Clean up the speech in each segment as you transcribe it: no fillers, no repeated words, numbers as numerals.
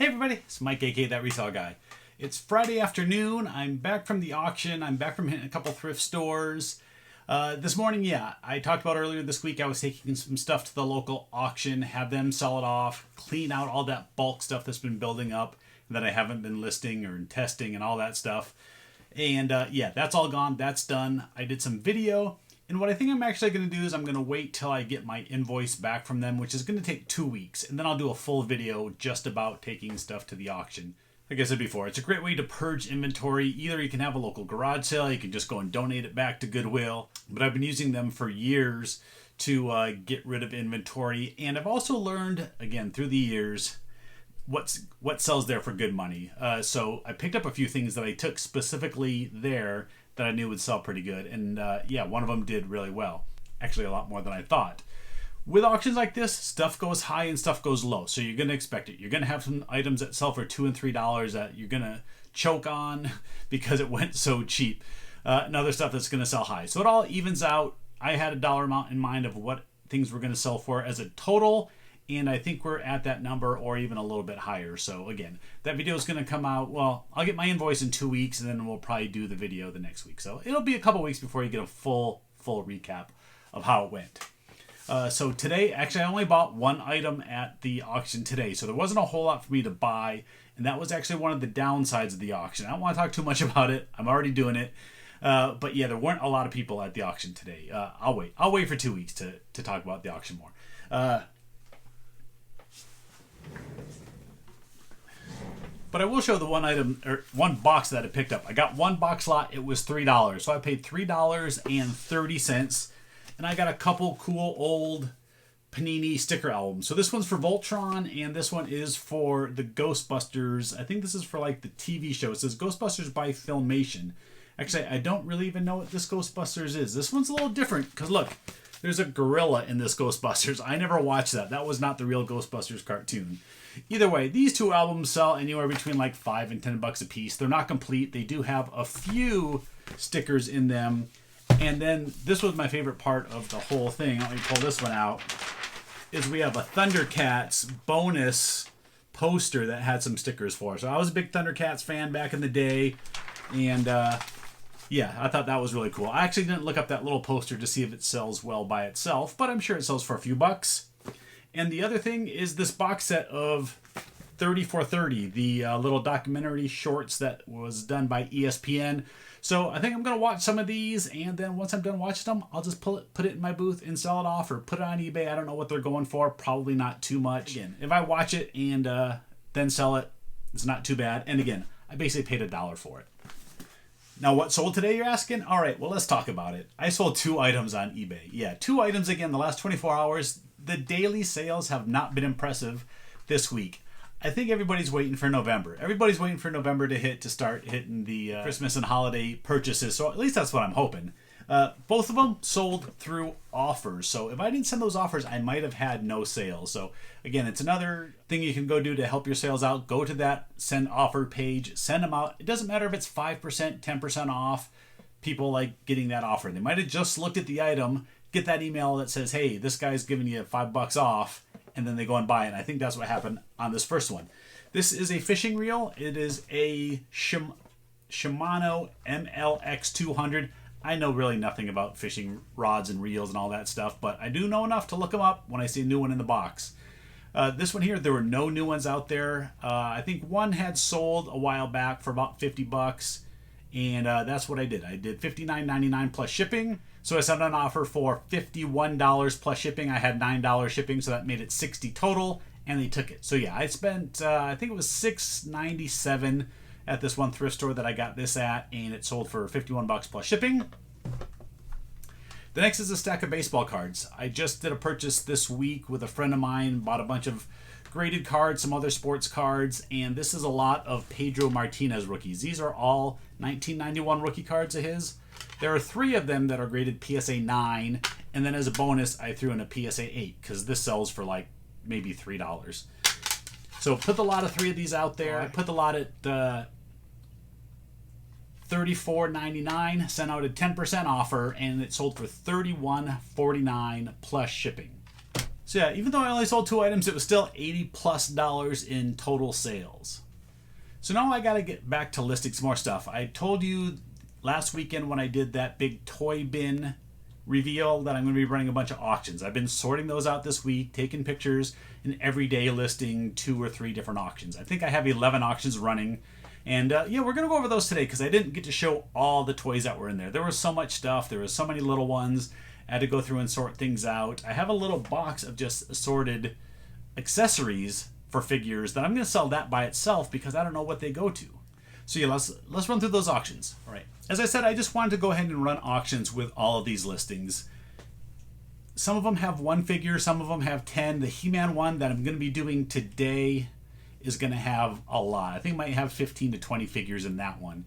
Hey everybody, it's Mike, aka That Resale Guy. It's Friday afternoon. I'm back from the auction. I'm back from hitting a couple thrift stores. This morning, I talked about earlier this week, I was taking some stuff to the local auction, have them sell it off, clean out all that bulk stuff that's been building up that I haven't been listing or testing and all that stuff. And that's all gone. That's done. I did some video. And what I think I'm actually going to do is I'm going to wait till I get my invoice back from them, which is going to take 2 weeks. And then I'll do a full video just about taking stuff to the auction. Like I said before, it's a great way to purge inventory. Either you can have a local garage sale, you can just go and donate it back to Goodwill. But I've been using them for years to get rid of inventory. And I've also learned, again, through the years, what sells there for good money. So I picked up a few things that I took specifically there that I knew would sell pretty good. And one of them did really well. Actually, a lot more than I thought. With auctions like this, stuff goes high and stuff goes low. So you're going to expect it. You're going to have some items that sell for $2 and $3 that you're going to choke on because it went so cheap. And other stuff that's going to sell high. So it all evens out. I had a dollar amount in mind of what things were going to sell for as a total. And I think we're at that number or even a little bit higher. So again, that video is going to come out. Well, I'll get my invoice in 2 weeks and then we'll probably do the video the next week. So it'll be a couple weeks before you get a full recap of how it went. So today, actually, I only bought one item at the auction today. So there wasn't a whole lot for me to buy. And that was actually one of the downsides of the auction. I don't want to talk too much about it. I'm already doing it. But yeah, there weren't a lot of people at the auction today. I'll wait. I'll wait for 2 weeks to talk about the auction more. But I will show the one item or one box that I picked up. I got one box lot. It was $3. So I paid $3.30. And I got a couple cool old Panini sticker albums. So this one's for Voltron and this one is for the Ghostbusters. I think this is for like the TV show. It says Ghostbusters by Filmation. Actually, I don't really even know what this Ghostbusters is. This one's a little different because look, there's a gorilla in this Ghostbusters. I never watched that. That was not the real Ghostbusters cartoon. Either way, these two albums sell anywhere between like $5 and $10 a piece. They're not complete. They do have a few stickers in them. And then this was my favorite part of the whole thing. Let me pull this one out. Is we have a Thundercats bonus poster that had some stickers for. So I was a big Thundercats fan back in the day. And I thought that was really cool. I actually didn't look up that little poster to see if it sells well by itself, but I'm sure it sells for a few bucks. And the other thing is this box set of 30 for 30, the little documentary shorts that was done by ESPN. So I think I'm going to watch some of these, and then once I'm done watching them, I'll just put it in my booth and sell it off or put it on eBay. I don't know what they're going for. Probably not too much. Again, if I watch it and then sell it, it's not too bad. And again, I basically paid $1 for it. Now, what sold today, you're asking? All right, well, let's talk about it. I sold 2 items on eBay. Yeah, 2 items again the last 24 hours. The daily sales have not been impressive this week. I think everybody's waiting for November. Everybody's waiting for November to start hitting the Christmas and holiday purchases. So at least that's what I'm hoping. Both of them sold through offers. So if I didn't send those offers, I might have had no sales. So again, it's another thing you can go do to help your sales out. Go to that send offer page, send them out. It doesn't matter if it's 5%, 10% off. People like getting that offer. They might have just looked at the item, get that email that says, hey, this guy's giving you $5 off. And then they go and buy it. And I think that's what happened on this first one. This is a fishing reel. It is a Shimano MLX200. I know really nothing about fishing rods and reels and all that stuff, but I do know enough to look them up when I see a new one in the box. This one here, there were no new ones out there. I think one had sold a while back for about $50. And that's what I did. I did $59.99 plus shipping. So I sent an offer for $51 plus shipping. I had $9 shipping, so that made it $60 total, and they took it. So yeah, I spent, I think it was $6.97 at this one thrift store that I got this at, and it sold for $51 plus shipping. The next is a stack of baseball cards. I just did a purchase this week with a friend of mine, bought a bunch of graded cards, some other sports cards, and this is a lot of Pedro Martinez rookies. These are all 1991 rookie cards of his. There are 3 of them that are graded PSA 9, and then as a bonus, I threw in a PSA 8 because this sells for like maybe $3. So put the lot of 3 of these out there. I put the lot at $34.99, sent out a 10% offer, and it sold for $31.49 plus shipping. So yeah, even though I only sold 2 items, it was still $80+ in total sales. So now I gotta get back to listing some more stuff. I told you last weekend when I did that big toy bin reveal that I'm going to be running a bunch of auctions. I've been sorting those out this week, taking pictures, and every day listing 2 or 3 different auctions. I think I have 11 auctions running. And yeah, we're going to go over those today because I didn't get to show all the toys that were in there. There was so much stuff. There was so many little ones. I had to go through and sort things out. I have a little box of just assorted accessories for figures that I'm going to sell that by itself because I don't know what they go to. So yeah, let's run through those auctions. All right. As I said, I just wanted to go ahead and run auctions with all of these listings. Some of them have 1 figure, some of them have 10. The He-Man one that I'm going to be doing today is going to have a lot. I think I might have 15 to 20 figures in that one.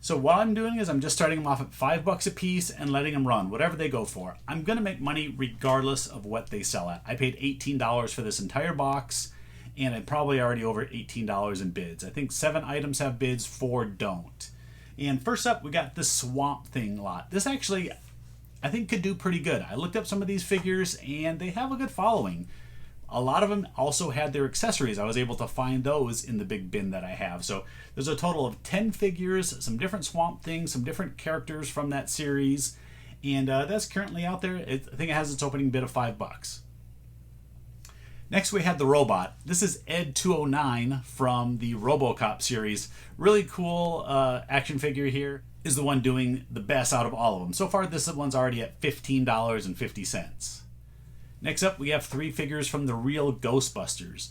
So what I'm doing is I'm just starting them off at $5 a piece and letting them run, whatever they go for. I'm going to make money regardless of what they sell at. I paid $18 for this entire box, and I'm probably already over $18 in bids. I think 7 items have bids, 4 don't. And first up, we got this Swamp Thing lot. This actually, I think, could do pretty good. I looked up some of these figures, and they have a good following. A lot of them also had their accessories. I was able to find those in the big bin that I have. So there's a total of 10 figures, some different Swamp Things, some different characters from that series. And that's currently out there. I think it has its opening bid of $5. Next, we had the robot. This is Ed 209 from the RoboCop series. Really cool action figure here. Is the one doing the best out of all of them. So far, this one's already at $15.50. Next up, we have 3 figures from the real Ghostbusters.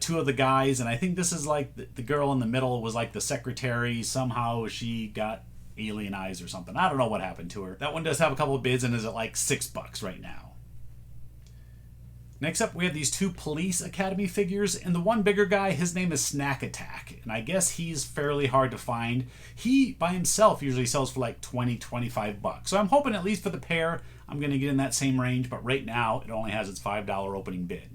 2 of the guys, and I think this is like the girl in the middle was like the secretary. Somehow she got alien eyes or something. I don't know what happened to her. That one does have a couple of bids and is at like $6 right now. Next up, we have these 2 Police Academy figures, and the one bigger guy, his name is Snack Attack, and I guess he's fairly hard to find. He, by himself, usually sells for like $20, $25. So I'm hoping at least for the pair, I'm going to get in that same range, but right now, it only has its $5 opening bid.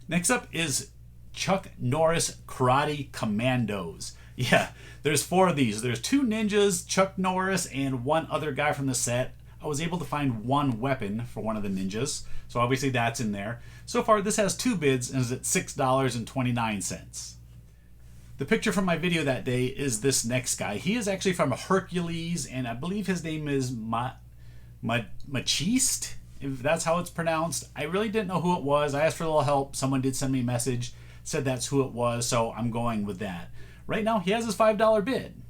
Next up is Chuck Norris Karate Commandos. Yeah, there's 4 of these. There's 2 ninjas, Chuck Norris, and 1 other guy from the set. I was able to find 1 weapon for one of the ninjas, so obviously that's in there. So far, this has 2 bids and is at $6.29. The picture from my video that day is this next guy. He is actually from Hercules, and I believe his name is Machiste, if that's how it's pronounced. I really didn't know who it was. I asked for a little help. Someone did send me a message, said that's who it was, so I'm going with that. Right now, he has his $5 bid.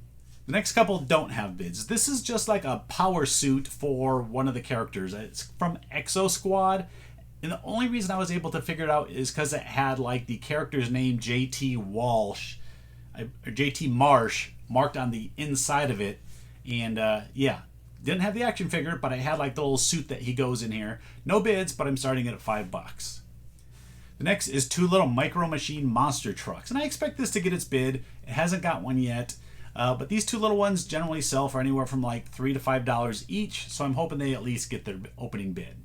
The next couple don't have bids. This is just like a power suit for one of the characters. It's from Exo Squad. And the only reason I was able to figure it out is because it had like the character's name JT Walsh, or JT Marsh, marked on the inside of it. And yeah, didn't have the action figure, but I had like the little suit that he goes in here. No bids, but I'm starting it at $5. The next is 2 little Micro Machine monster trucks. And I expect this to get its bid. It hasn't got one yet. But these 2 little ones generally sell for anywhere from like $3 to $5 each, so I'm hoping they at least get their opening bid.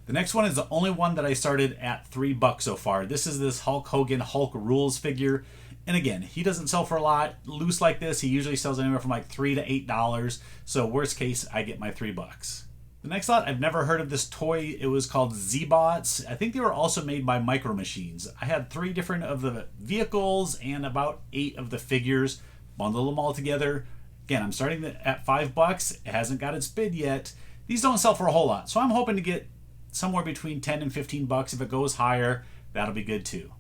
The next one is the only one that I started at $3 so far. This is this Hulk Hogan Hulk Rules figure. And again, he doesn't sell for a lot. Loose like this, he usually sells anywhere from like $3 to $8. So worst case, I get my $3. The next lot, I've never heard of this toy. It was called Z-Bots. I think they were also made by Micro Machines. I had 3 different of the vehicles and about 8 of the figures. Bundle them all together. Again, I'm starting at $5. It hasn't got its bid yet. These don't sell for a whole lot, so I'm hoping to get somewhere between $10 and $15. If it goes higher, that'll be good too.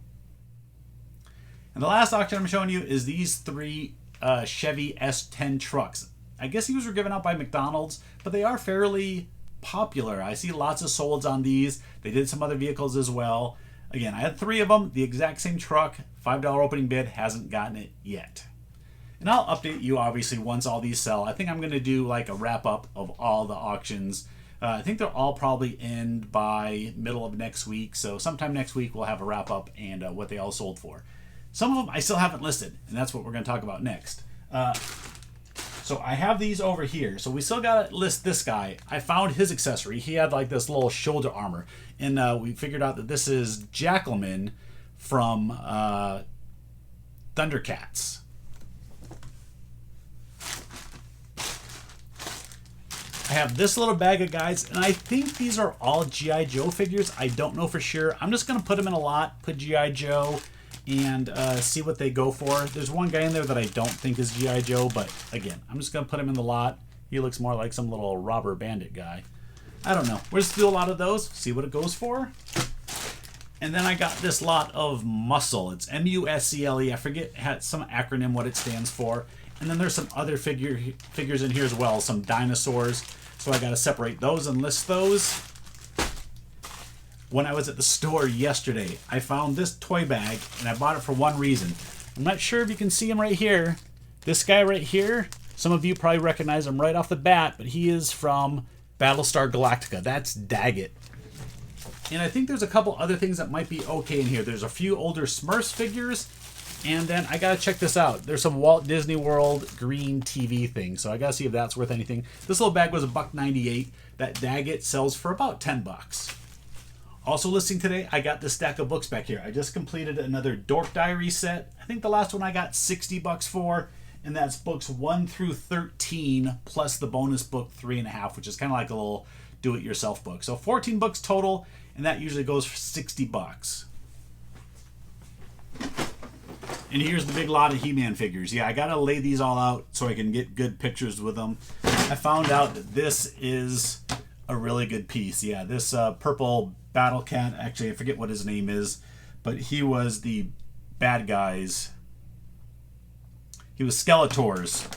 And the last auction I'm showing you is these 3 Chevy S10 trucks. I guess these were given out by McDonald's, but they are fairly popular. I see lots of solds on these. They did some other vehicles as well. Again, I had 3 of them, the exact same truck, $5 opening bid, hasn't gotten it yet. And I'll update you obviously once all these sell. I think I'm going to do like a wrap up of all the auctions. I think they'll all probably end by middle of next week. So sometime next week we'll have a wrap up and what they all sold for. Some of them I still haven't listed, and that's what we're going to talk about next. So I have these over here. So we still got to list this guy. I found his accessory. He had like this little shoulder armor. And we figured out that this is Jackalman from Thundercats. I have this little bag of guys, and I think these are all G.I. Joe figures. I don't know for sure. I'm just going to put them in a lot, put G.I. Joe, and see what they go for. There's one guy in there that I don't think is G.I. Joe, but again, I'm just going to put him in the lot. He looks more like some little robber bandit guy. I don't know. We'll just do a lot of those, see what it goes for. And then I got this lot of muscle. It's M-U-S-C-L-E. I forget some acronym what it stands for. And then there's some other figures in here as well, some dinosaurs. So I got to separate those and list those. When I was at the store yesterday, I found this toy bag, and I bought it for one reason. I'm not sure if you can see him right here. This guy right here, some of you probably recognize him right off the bat, but he is from Battlestar Galactica. That's Daggett. And I think there's a couple other things that might be okay in here. There's a few older Smurfs figures. And then I gotta check this out. There's some Walt Disney World green TV thing, so I gotta see if that's worth anything. This little bag was $1.98. That Daggett sells for about $10. Also listing today, I got this stack of books back here. I just completed another Dork Diary set. I think the last one I got $60 for, and that's books 1 through 13 plus the bonus book 3.5, which is kind of like a little do-it-yourself book. So 14 books total, and that usually goes for $60. And here's the big lot of He-Man figures. Yeah, I gotta lay these all out so I can get good pictures with them. I found out that this is a really good piece. Yeah, this purple Battle Cat, actually I forget what his name is, but he was the bad guy's, he was Skeletor's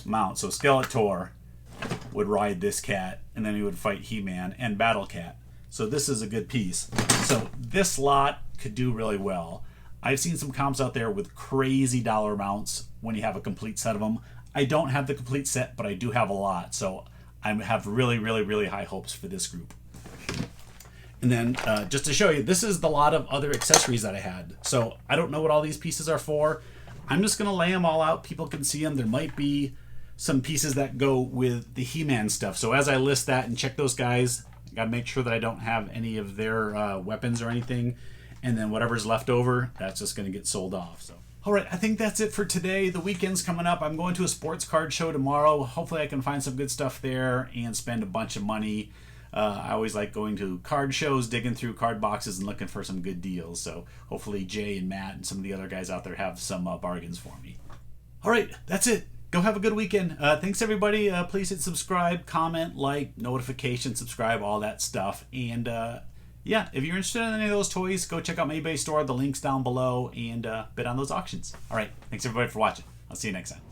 mount. So Skeletor would ride this cat, and then he would fight He-Man and Battle Cat. So this is a good piece. So this lot could do really well. I've seen some comps out there with crazy dollar amounts when you have a complete set of them. I don't have the complete set, but I do have a lot. So I have really, really, really high hopes for this group. And then just to show you, this is the lot of other accessories that I had. So I don't know what all these pieces are for. I'm just going to lay them all out. People can see them. There might be some pieces that go with the He-Man stuff. So as I list that and check those guys, I got to make sure that I don't have any of their weapons or anything. And then whatever's left over, that's just going to get sold off. So, all right, I think that's it for today. The weekend's coming up. I'm going to a sports card show tomorrow. Hopefully I can find some good stuff there and spend a bunch of money. I always like going to card shows, digging through card boxes and looking for some good deals. So hopefully Jay and Matt and some of the other guys out there have some bargains for me. All right, that's it. Go have a good weekend. Thanks, everybody. Please hit subscribe, comment, like, notification, subscribe, all that stuff. And yeah, if you're interested in any of those toys, go check out my eBay store. The link's down below, and bid on those auctions. All right, thanks everybody for watching. I'll see you next time.